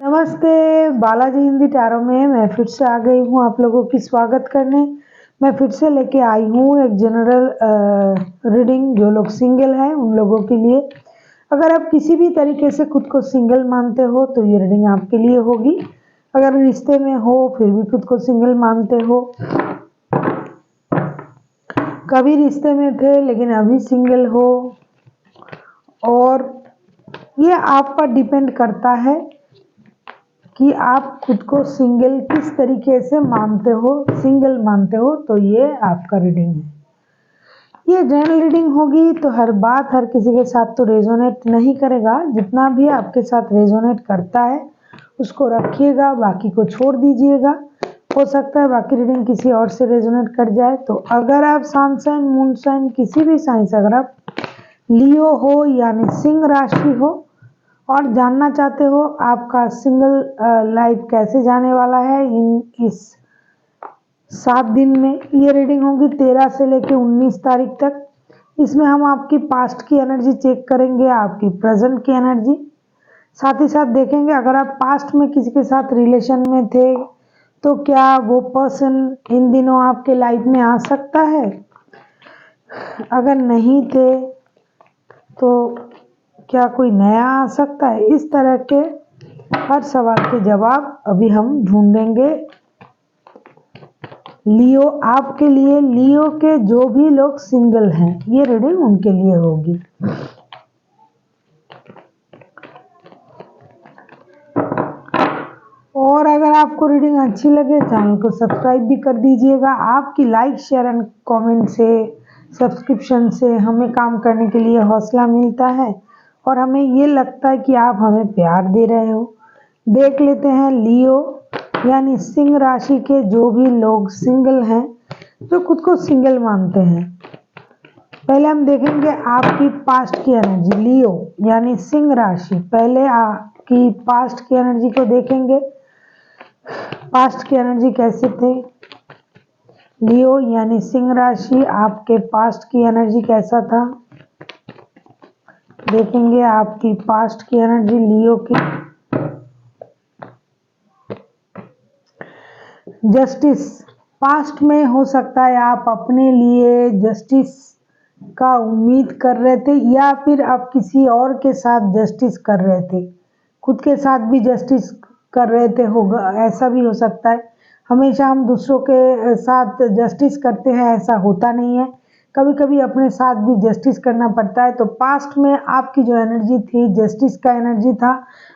नमस्ते। बालाजी हिंदी टैरो में मैं फिर से आ गई हूँ आप लोगों की स्वागत करने। मैं फिर से लेके आई हूँ एक जनरल रीडिंग। जो लोग सिंगल हैं उन लोगों के लिए, अगर आप किसी भी तरीके से खुद को सिंगल मानते हो तो ये रीडिंग आपके लिए होगी। अगर रिश्ते में हो फिर भी खुद को सिंगल मानते हो, कभी रिश्ते में थे लेकिन अभी सिंगल हो, और ये आप पर डिपेंड करता है कि आप खुद को सिंगल किस तरीके से मानते हो, सिंगल मानते हो, तो ये आपका रीडिंग है। ये जनरल रीडिंग होगी तो हर बात हर किसी के साथ तो रेजोनेट नहीं करेगा। जितना भी आपके साथ रेजोनेट करता है उसको रखिएगा, बाकी को छोड़ दीजिएगा। हो सकता है बाकी रीडिंग किसी और से रेजोनेट कर जाए। तो अगर आप सन साइन, मून साइन, किसी भी साइन से अगर आप लियो हो यानी सिंह राशि हो और जानना चाहते हो आपका सिंगल लाइफ कैसे जाने वाला है इस 7 दिन में, ये रीडिंग होगी 13 से लेकर 19 तारीख तक। इसमें हम आपकी पास्ट की एनर्जी चेक करेंगे, आपकी प्रेजेंट की एनर्जी, साथ ही साथ देखेंगे अगर आप पास्ट में किसी के साथ रिलेशन में थे तो क्या वो पर्सन इन दिनों आपके लाइफ में आ सकता है। अगर नहीं थे तो क्या कोई नया आ सकता है। इस तरह के हर सवाल के जवाब अभी हम ढूंढेंगे लियो आपके लिए। लियो के जो भी लोग सिंगल हैं ये रीडिंग उनके लिए होगी। और अगर आपको रीडिंग अच्छी लगे चैनल को सब्सक्राइब भी कर दीजिएगा। आपकी लाइक, शेयर एंड कमेंट से, सब्सक्रिप्शन से हमें काम करने के लिए हौसला मिलता है और हमें ये लगता है कि आप हमें प्यार दे रहे हो। देख लेते हैं लियो यानी सिंह राशि के जो भी लोग सिंगल हैं, जो खुद को सिंगल मानते हैं। पहले हम देखेंगे आपकी पास्ट की एनर्जी। लियो यानी सिंह राशि, पहले आपकी पास्ट की एनर्जी को देखेंगे। पास्ट की एनर्जी कैसे थे। लियो यानी सिंह राशि, आपके पास्ट की एनर्जी कैसा था। देखेंगे आपकी पास्ट की एनर्जी लियो की। जस्टिस, पास्ट में हो सकता है आप अपने लिए जस्टिस का उम्मीद कर रहे थे या फिर आप किसी और के साथ जस्टिस कर रहे थे, खुद के साथ भी जस्टिस कर रहे थे, होगा ऐसा भी हो सकता है। हमेशा हम दूसरों के साथ जस्टिस करते हैं ऐसा होता नहीं है, कभी कभी अपने साथ भी जस्टिस करना पड़ता है। तो पास्ट में आपकी जो एनर्जी थी जस्टिस का एनर्जी था।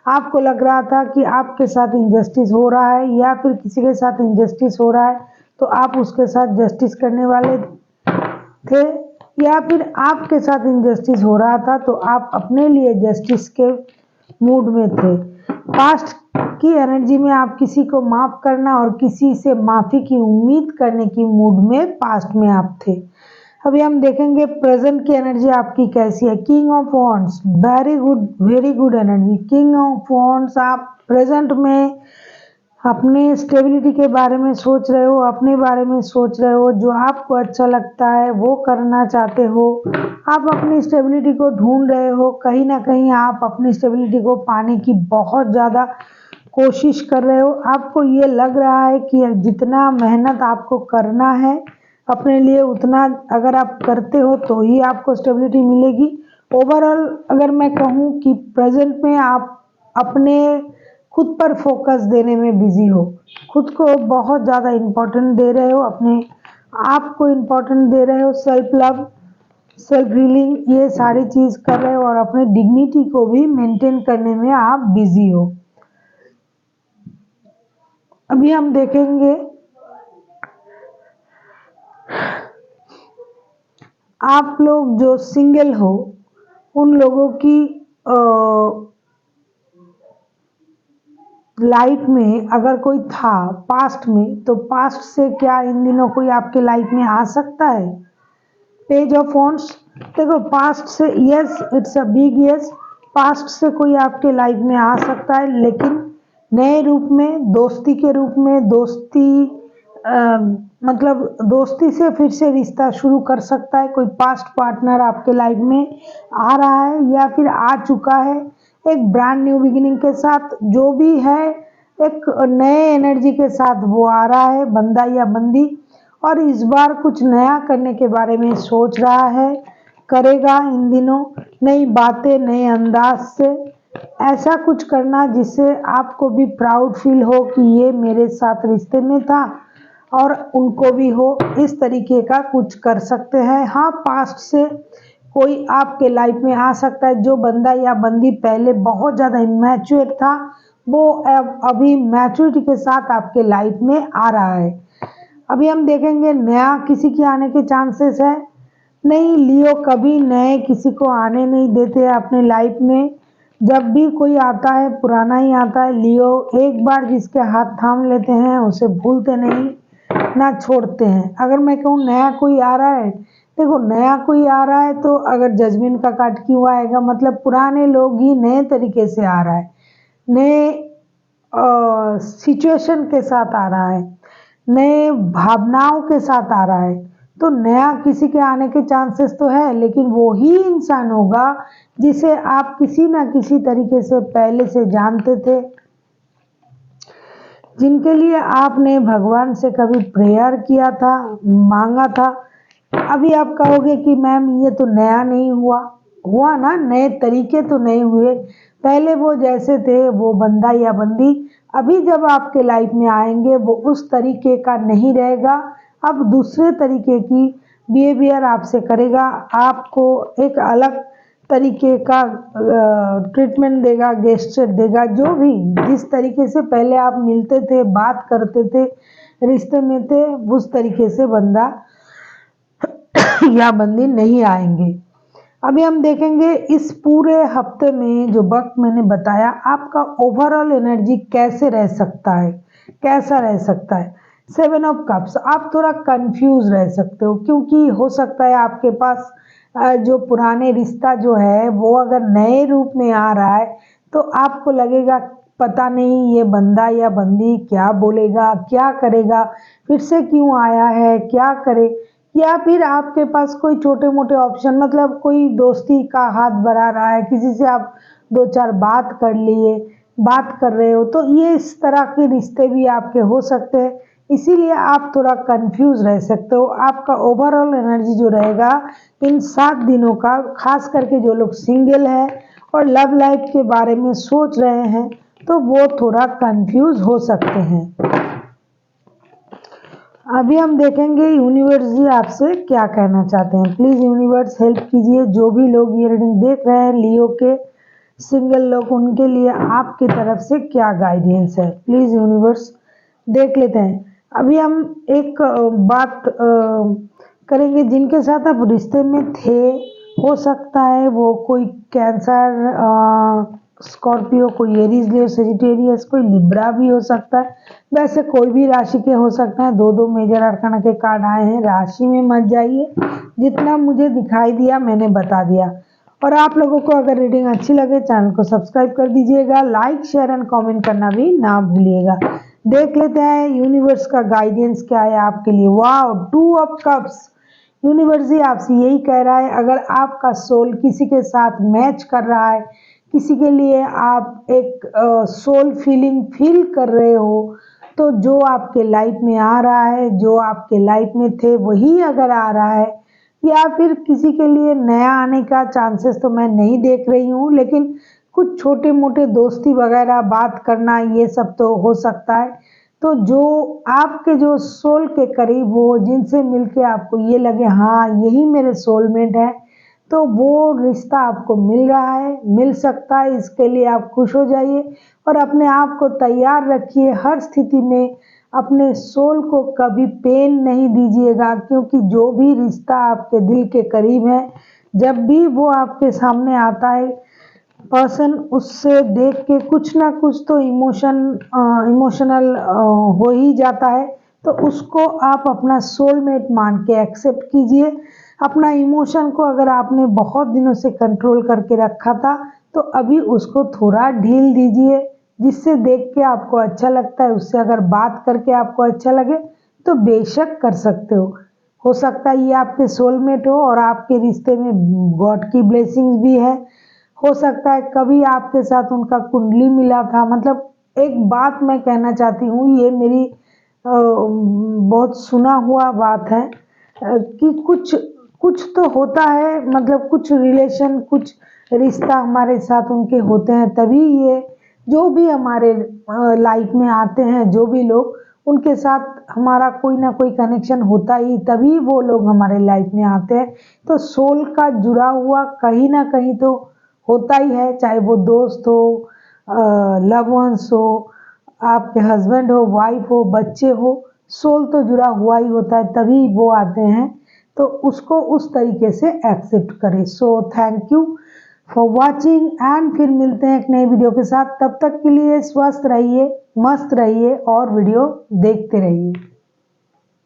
आपको लग रहा था कि आपके साथ इनजस्टिस हो रहा है या फिर किसी के साथ इनजस्टिस हो रहा है तो आप उसके साथ जस्टिस करने वाले थे, या फिर आपके साथ इनजस्टिस हो रहा था तो आप अपने लिए जस्टिस के मूड में थे। पास्ट की एनर्जी में आप किसी को माफ करना और किसी से माफी की उम्मीद करने की मूड में पास्ट में आप थे। अभी हम देखेंगे प्रेजेंट की एनर्जी आपकी कैसी है। King of wands, very good energy. King of wands, आप प्रेजेंट में अपने स्टेबिलिटी के बारे में सोच रहे हो, अपने बारे में सोच रहे हो, जो आपको अच्छा लगता है वो करना चाहते हो। आप अपनी स्टेबिलिटी को ढूंढ रहे हो, कहीं ना कहीं आप अपनी स्टेबिलिटी को पाने की बहुत ज़्यादा कोशिश कर रहे हो। आपको ये लग रहा है कि जितना मेहनत आपको करना है अपने लिए उतना अगर आप करते हो तो ही आपको स्टेबिलिटी मिलेगी। ओवरऑल अगर मैं कहूँ कि प्रेजेंट में आप अपने खुद पर फोकस देने में बिजी हो, खुद को बहुत ज़्यादा इम्पोर्टेंट दे रहे हो, अपने आप को इम्पोर्टेंट दे रहे हो, सेल्फ लव, सेल्फ हीलिंग, ये सारी चीज़ कर रहे हो और अपने डिग्निटी को भी मेंटेन करने में आप बिजी हो। अभी हम देखेंगे आप लोग जो सिंगल हो उन लोगों की लाइफ में अगर कोई था पास्ट में तो पास्ट से क्या इन दिनों कोई आपके लाइफ में आ सकता है। पेज ऑफ वॉन्ड्स, देखो पास्ट से yes, it's a big yes, past से कोई आपके लाइफ में आ सकता है लेकिन नए रूप में, दोस्ती के रूप में, मतलब दोस्ती से फिर से रिश्ता शुरू कर सकता है। कोई पास्ट पार्टनर आपके लाइफ में आ रहा है या फिर आ चुका है एक ब्रांड न्यू बिगिनिंग के साथ जो भी है, एक नए एनर्जी के साथ वो आ रहा है बंदा या बंदी, और इस बार कुछ नया करने के बारे में सोच रहा है, करेगा इन दिनों नई बातें नए अंदाज से, ऐसा कुछ करना जिससे आपको भी प्राउड फील हो कि ये मेरे साथ रिश्ते में था और उनको भी हो। इस तरीके का कुछ कर सकते हैं। हाँ, पास्ट से कोई आपके लाइफ में आ सकता है। जो बंदा या बंदी पहले बहुत ज़्यादा इमैच्योर था, वो अब अभी मैच्योरिटी के साथ आपके लाइफ में आ रहा है। अभी हम देखेंगे नया किसी के आने के चांसेस है। नहीं, लियो कभी नए किसी को आने नहीं देते अपने लाइफ में। जब भी कोई आता है पुराना ही आता है। लियो एक बार जिसके हाथ थाम लेते हैं उसे भूलते नहीं, ना छोड़ते हैं। अगर मैं कहूँ नया कोई आ रहा है, देखो नया कोई आ रहा है तो अगर जजमेंट का कार्ड क्यों आएगा, मतलब पुराने लोग ही नए तरीके से आ रहा है, नए सिचुएशन के साथ आ रहा है, नए भावनाओं के साथ आ रहा है। तो नया किसी के आने के चांसेस तो है, लेकिन वो ही इंसान होगा जिसे आप किसी ना किसी तरीके से पहले से जानते थे, जिनके लिए आपने भगवान से कभी प्रेयर किया था, मांगा था। अभी आप कहोगे कि मैम ये तो नया नहीं हुआ। हुआ ना, नए तरीके तो नहीं हुए। पहले वो जैसे थे वो बंदा या बंदी अभी जब आपके लाइफ में आएंगे वो उस तरीके का नहीं रहेगा। अब दूसरे तरीके की बिहेवियर आपसे करेगा, आपको एक अलग तरीके का ट्रीटमेंट देगा, गेस्चर देगा। जो भी जिस तरीके से पहले आप मिलते थे, बात करते थे, रिश्ते में थे, उस तरीके से बंदा या बंदी नहीं आएंगे। अभी हम देखेंगे इस पूरे हफ्ते में जो वक्त मैंने बताया, आपका ओवरऑल एनर्जी कैसे रह सकता है, कैसा रह सकता है। 7 ऑफ कप्स, आप थोड़ा कंफ्यूज रह सकते हो, क्योंकि हो सकता है आपके पास जो पुराने रिश्ता जो है वो अगर नए रूप में आ रहा है तो आपको लगेगा पता नहीं ये बंदा या बंदी क्या बोलेगा, क्या करेगा, फिर से क्यों आया है, क्या करे। या फिर आपके पास कोई छोटे मोटे ऑप्शन, मतलब कोई दोस्ती का हाथ बढ़ा रहा है, किसी से आप 2-4 बात कर लिए, बात कर रहे हो, तो ये इस तरह के रिश्ते भी आपके हो सकते हैं। इसीलिए आप थोड़ा कंफ्यूज रह सकते हो। आपका ओवरऑल एनर्जी जो रहेगा इन 7 दिनों का, खास करके जो लोग सिंगल हैं और लव लाइफ के बारे में सोच रहे हैं, तो वो थोड़ा कंफ्यूज हो सकते हैं। अभी हम देखेंगे यूनिवर्स जी आपसे क्या कहना चाहते हैं। प्लीज़ यूनिवर्स हेल्प कीजिए। जो भी लोग ये रीडिंग देख रहे हैं, लियो के सिंगल लोग, उनके लिए आपकी तरफ से क्या गाइडेंस है, प्लीज़ यूनिवर्स देख लेते हैं। अभी हम एक बात करेंगे जिनके साथ आप रिश्ते में थे। हो सकता है वो कोई कैंसर, स्कॉर्पियो, कोई एरीज लियो, सेजिटेरियस, कोई लिब्रा भी हो सकता है। वैसे कोई भी राशि के हो सकते हैं। 2-2 मेजर अरकाना के कार्ड आए हैं। राशि में मत जाइए, जितना मुझे दिखाई दिया मैंने बता दिया। और आप लोगों को अगर रीडिंग अच्छी लगे चैनल को सब्सक्राइब कर दीजिएगा, लाइक शेयर एंड कमेंट करना भी ना भूलिएगा। देख लेते हैं यूनिवर्स का गाइडेंस क्या है आपके लिए। वाह, 2 ऑफ कप्स। यूनिवर्स ही आपसे यही कह रहा है, अगर आपका सोल किसी के साथ मैच कर रहा है, किसी के लिए आप एक सोल फीलिंग फील कर रहे हो, तो जो आपके लाइफ में आ रहा है, जो आपके लाइफ में थे वही अगर आ रहा है, या फिर किसी के लिए नया आने का चांसेस तो मैं नहीं देख रही हूँ, लेकिन कुछ छोटे मोटे दोस्ती वगैरह बात करना ये सब तो हो सकता है। तो जो आपके जो सोल के करीब हो, जिनसे मिलके आपको ये लगे हाँ यही मेरे सोलमेट है, तो वो रिश्ता आपको मिल रहा है, मिल सकता है। इसके लिए आप खुश हो जाइए और अपने आप को तैयार रखिए। हर स्थिति में अपने सोल को कभी पेन नहीं दीजिएगा, क्योंकि जो भी रिश्ता आपके दिल के करीब है, जब भी वो आपके सामने आता है पर्सन, उससे देख के कुछ ना कुछ तो इमोशनल हो ही जाता है। तो उसको आप अपना सोलमेट मान के एक्सेप्ट कीजिए। अपना इमोशन को अगर आपने बहुत दिनों से कंट्रोल करके रखा था, तो अभी उसको थोड़ा ढील दीजिए। जिससे देख के आपको अच्छा लगता है, उससे अगर बात करके आपको अच्छा लगे तो बेशक कर सकते हो सकता है ये आपके सोलमेट हो और आपके रिश्ते में गॉड की ब्लेसिंग्स भी है। हो सकता है कभी आपके साथ उनका कुंडली मिला था। मतलब एक बात मैं कहना चाहती हूँ, ये मेरी बहुत सुना हुआ बात है, कि कुछ कुछ तो होता है, मतलब कुछ रिलेशन, कुछ रिश्ता हमारे साथ उनके होते हैं, तभी ये जो भी हमारे लाइफ में आते हैं, जो भी लोग, उनके साथ हमारा कोई ना कोई कनेक्शन होता ही, तभी वो लोग हमारे लाइफ में आते हैं। तो सोल का जुड़ा हुआ कहीं ना कहीं तो होता ही है, चाहे वो दोस्त हो, लव वंस हो, आपके हस्बैंड हो, वाइफ हो, बच्चे हो, सोल तो जुड़ा हुआ ही होता है, तभी वो आते हैं। तो उसको उस तरीके से एक्सेप्ट करें। So thank you for watching, and फिर मिलते हैं एक नई वीडियो के साथ। तब तक के लिए स्वस्थ रहिए, मस्त रहिए और वीडियो देखते रहिए।